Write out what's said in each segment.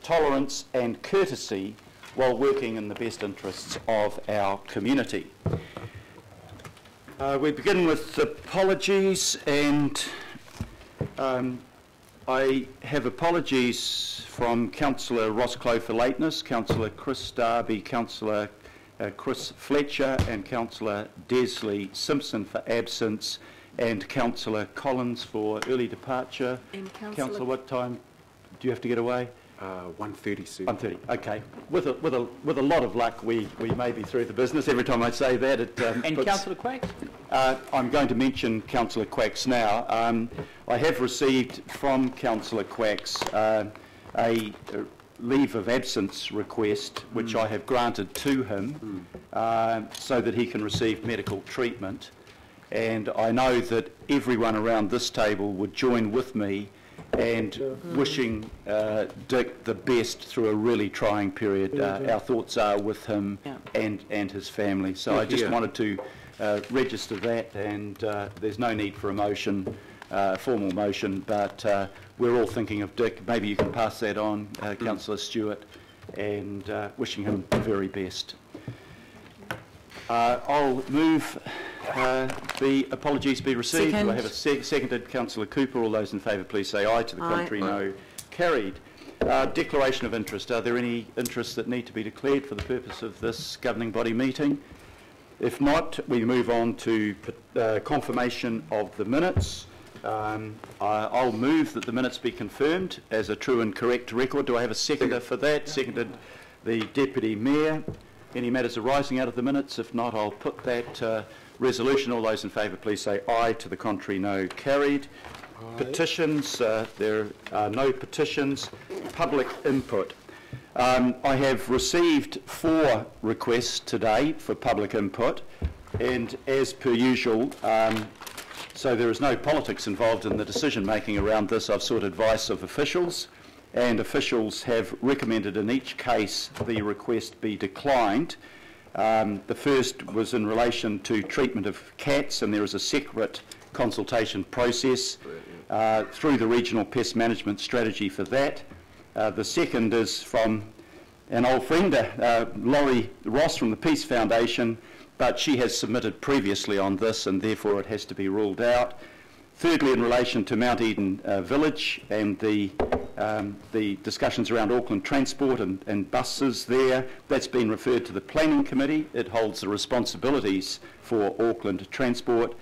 tolerance and courtesy while working in the best interests of our community. We begin with apologies, and I have apologies from Councillor Rosscliffe for lateness, Councillor Chris Darby, Councillor Chris Fletcher and Councillor Desley Simpson for absence, and Councillor Collins for early departure. And Councillor, what time do you have to get away? 1:30, sir. 1:30. Okay. With a lot of luck, we may be through the business. Every time I say that, it and Councillor Quacks? I'm going to mention Councillor Quacks now. I have received from Councillor Quacks a leave of absence request, which I have granted to him so that he can receive medical treatment. And I know that everyone around this table would join with me and wishing Dick the best through a really trying period. Our thoughts are with him and his family. So I just wanted to register that, and there's no need for a motion, formal motion, but we're all thinking of Dick. Maybe you can pass that on, Councillor Stewart, and wishing him the very best. I'll move the apologies be received. Second. Do I have a seconded? Councillor Cooper. All those in favour, please say aye. To the contrary, no. Carried. Declaration of interest. Are there any interests that need to be declared for the purpose of this governing body meeting? If not, we move on to confirmation of the minutes. I'll move that the minutes be confirmed as a true and correct record. Do I have a seconder for that? Seconded the Deputy Mayor. Any matters arising out of the minutes? If not, I'll put that resolution. All those in favour, please say aye. To the contrary, no. Carried. Aye. Petitions. There are no petitions. Public input. I have received 4 requests today for public input, and as per usual, so there is no politics involved in the decision making around this. I've sought advice of officials, and officials have recommended in each case the request be declined. The first was in relation to treatment of cats, and there is a separate consultation process through the Regional Pest Management Strategy for that. The second is from an old friend, Laurie Ross from the Peace Foundation, but she has submitted previously on this, and therefore it has to be ruled out. Thirdly, in relation to Mount Eden Village and the discussions around Auckland Transport and buses there, that's been referred to the Planning Committee. It holds the responsibilities for Auckland Transport.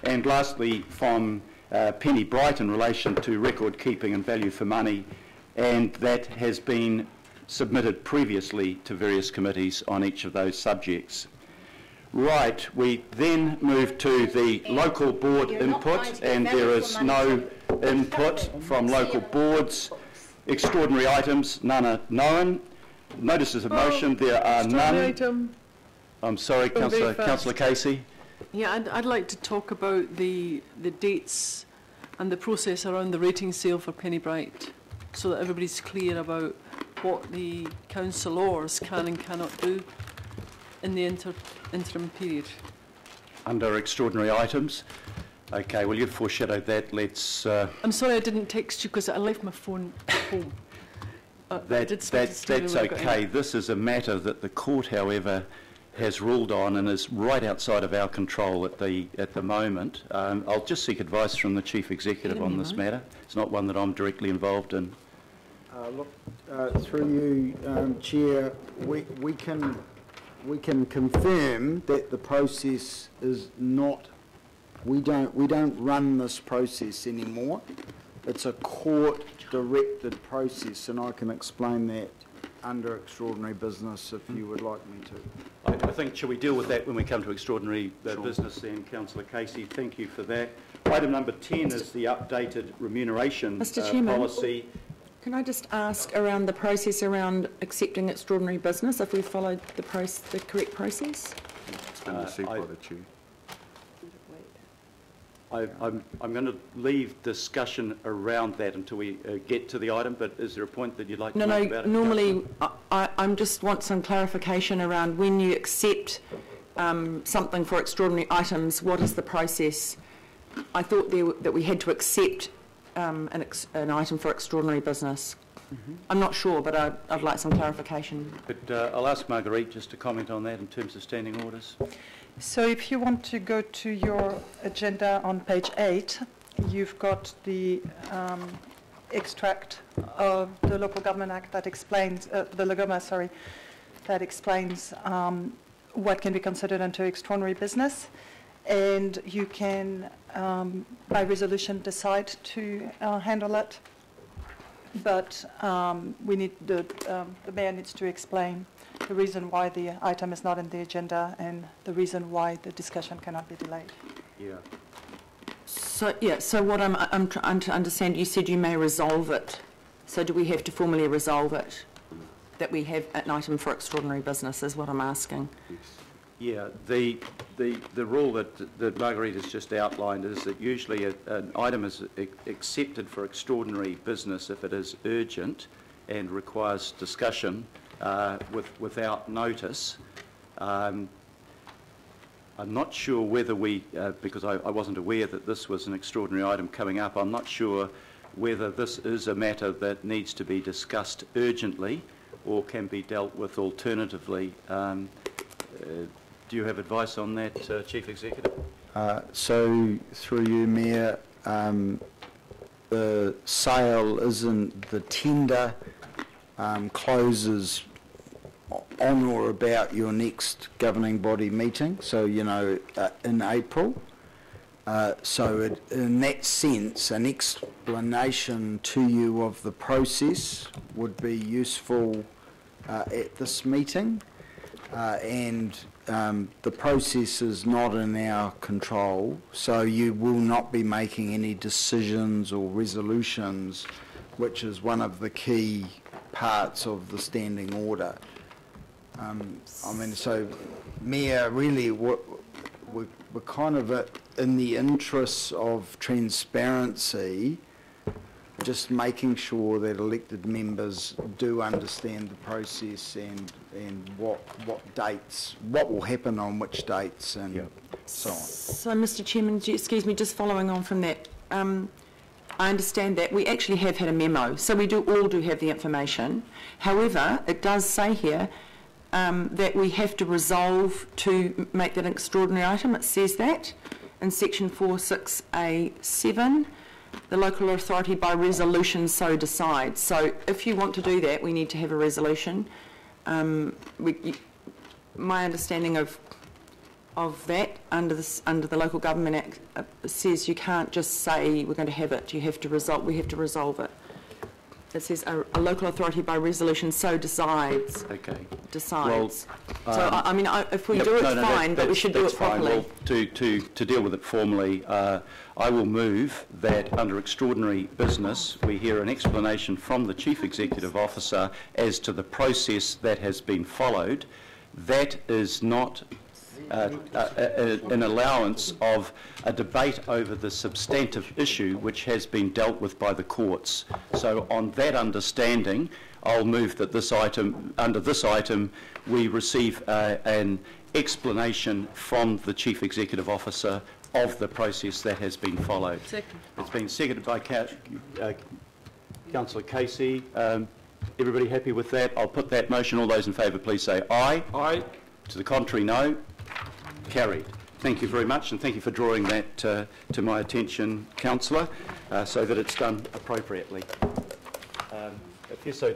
And lastly, from Penny Bright in relation to record keeping and value for money, and that has been submitted previously to various committees on each of those subjects. Right, we then move to the local board input, and there is no input from local boards. Extraordinary items, none are known. Notices of motion, there are none. Item. I'm sorry, Councillor Casey. Yeah, I'd like to talk about the dates and the process around the rating sale for Penny Bright, so that everybody's clear about what the councillors can and cannot do in the interim period. Under extraordinary items. Okay, well, you've foreshadowed that. Let's... I'm sorry I didn't text you because I left my phone at home. That's okay. This is a matter that the court, however, has ruled on and is right outside of our control at the moment. I'll just seek advice from the Chief Executive on this matter. It's not one that I'm directly involved in. Through you, Chair, we can confirm that the process is not. We don't run this process anymore. It's a court-directed process, and I can explain that under extraordinary business if you would like me to. I think, shall we deal with that when we come to extraordinary business then, Councillor Casey? Thank you for that. Item number 10 is the updated remuneration policy. Can I just ask around the process around accepting extraordinary business, if we followed the correct process? It's been received by the Chair. I'm going to leave discussion around that until we get to the item, but is there a point that you'd like to make about it? Normally I just want some clarification around when you accept something for extraordinary items, what is the process? I thought that we had to accept an item for extraordinary business. I'm not sure, but I'd like some clarification. But I'll ask Marguerite just to comment on that in terms of standing orders. So if you want to go to your agenda on page 8, you've got the extract of the Local Government Act that explains, the LGOMA, sorry, that explains what can be considered under extraordinary business. And you can, by resolution, decide to handle it. But we need the mayor needs to explain the reason why the item is not in the agenda and the reason why the discussion cannot be delayed. Yeah. So, yeah, so what I'm trying to understand, you said you may resolve it. So do we have to formally resolve it? That we have an item for extraordinary business is what I'm asking. Yeah, the rule that Marguerite has just outlined is that usually an item is accepted for extraordinary business if it is urgent and requires discussion without notice. I'm not sure whether we, because I wasn't aware that this was an extraordinary item coming up, I'm not sure whether this is a matter that needs to be discussed urgently or can be dealt with alternatively. Do you have advice on that, Chief Executive? So, through you, Mayor, the sale isn't, the tender closes on or about your next governing body meeting, so, you know, in April. So in that sense, an explanation to you of the process would be useful at this meeting. And the process is not in our control, so you will not be making any decisions or resolutions, which is one of the key parts of the standing order. I mean, so, Mayor, really, we're kind of in the interests of transparency, just making sure that elected members do understand the process and what dates, what will happen on which dates and so on. So, Mr. Chairman, excuse me, just following on from that, I understand that. We actually have had a memo, so we all do have the information. However, it does say here that we have to resolve to make that an extraordinary item. It says that in section 46A7. The local authority by resolution so decides. So if you want to do that, we need to have a resolution. My understanding of that under the Local Government Act says you can't just say we're going to have it. You have to we have to resolve it. It says a local authority by resolution so decides. Okay. Decides. Well, so I mean, if we do it, fine, but we should do it properly. Well, to deal with it formally, I will move that under extraordinary business we hear an explanation from the Chief Executive Officer as to the process that has been followed. That is not an allowance of a debate over the substantive issue which has been dealt with by the courts. So on that understanding, I'll move that this item, under this item, we receive an explanation from the Chief Executive Officer of the process that has been followed. Second. It's been seconded by Councillor Casey. Everybody happy with that? I'll put that motion. All those in favour, please say aye. Aye. To the contrary, no. Carried. Thank you very much, and thank you for drawing that to my attention, Councillor, so that it's done appropriately. If you're so